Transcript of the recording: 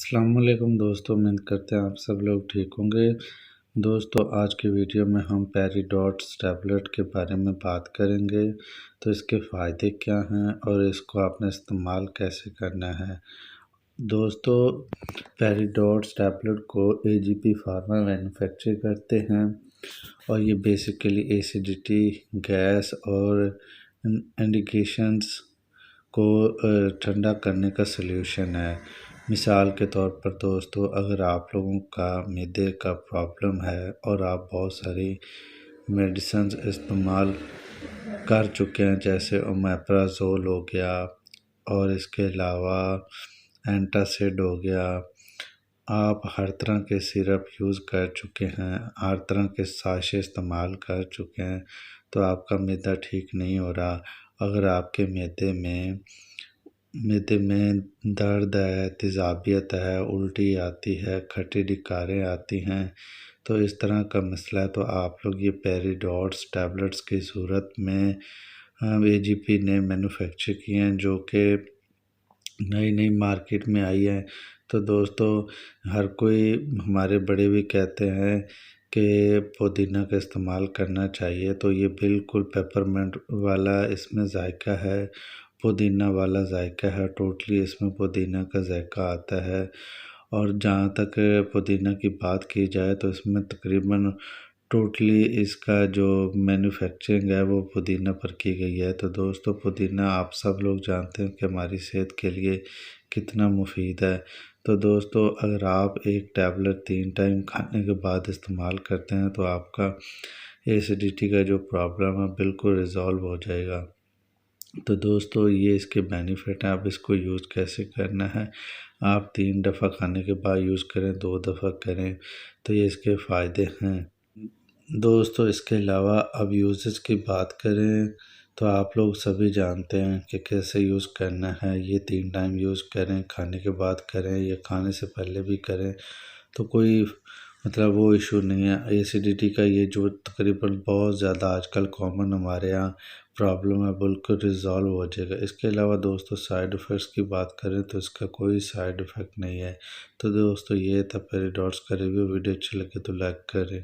अस्सलाम वालेकुम दोस्तों, उम्मीद करते हैं आप सब लोग ठीक होंगे। दोस्तों, आज की वीडियो में हम पेरिडॉट्स टैबलेट के बारे में बात करेंगे। तो इसके फ़ायदे क्या हैं और इसको आपने इस्तेमाल कैसे करना है। दोस्तों, पेरिडॉट्स टैबलेट को एजीपी फार्मा मैन्युफैक्चर करते हैं और ये बेसिकली एसिडिटी, गैस और इंडिकेशंस को ठंडा करने का सलूशन है। मिसाल के तौर पर दोस्तों, अगर आप लोगों का मैदे का प्रॉब्लम है और आप बहुत सारी मेडिसिन्स इस्तेमाल कर चुके हैं, जैसे ओमेप्राज़ोल हो गया और इसके अलावा एंटासिड हो गया, आप हर तरह के सिरप यूज़ कर चुके हैं, हर तरह के साशे इस्तेमाल कर चुके हैं, तो आपका मैदा ठीक नहीं हो रहा। अगर आपके मैदे में दर्द है, तेज़ाबियत है, उल्टी आती है, खट्टी डकारें आती हैं, तो इस तरह का मसला है, तो आप लोग ये पेरिडॉट्स टैबलेट्स की सूरत में एजीपी ने मैन्युफैक्चर किए हैं, जो कि नई नई मार्केट में आई है। तो दोस्तों, हर कोई, हमारे बड़े भी कहते हैं कि पुदीना का इस्तेमाल करना चाहिए, तो ये बिल्कुल पेपरमिंट वाला इसमें जायका है, पुदीना वाला जायका है, टोटली इसमें पुदीना का जायका आता है। और जहाँ तक पुदीना की बात की जाए तो इसमें तकरीबन टोटली इसका जो मैन्युफैक्चरिंग है वो पुदीना पर की गई है। तो दोस्तों, पुदीना आप सब लोग जानते हैं कि हमारी सेहत के लिए कितना मुफीद है। तो दोस्तों, अगर आप एक टैबलेट 3 टाइम खाने के बाद इस्तेमाल करते हैं तो आपका एसिडिटी का जो प्रॉब्लम है बिल्कुल रिज़ॉल्व हो जाएगा। तो दोस्तों, ये इसके बेनिफिट हैं। आप इसको यूज़ कैसे करना है, आप 3 दफ़ा खाने के बाद यूज़ करें, 2 दफ़ा करें, तो ये इसके फ़ायदे हैं। दोस्तों, इसके अलावा अब यूजेस की बात करें तो आप लोग सभी जानते हैं कि कैसे यूज़ करना है। ये 3 टाइम यूज़ करें, खाने के बाद करें या खाने से पहले भी करें, तो कोई मतलब वो इशू नहीं है। एसिडिटी का ये जो तकरीबन बहुत ज़्यादा आजकल कॉमन हमारे यहाँ प्रॉब्लम है, बिल्कुल रिज़ॉल्व हो जाएगा। इसके अलावा दोस्तों, साइड इफ़ेक्ट्स की बात करें तो इसका कोई साइड इफ़ेक्ट नहीं है। तो दोस्तों, ये था पेरिडॉट्स का रिव्यू। वीडियो अच्छी लगे तो लाइक करें।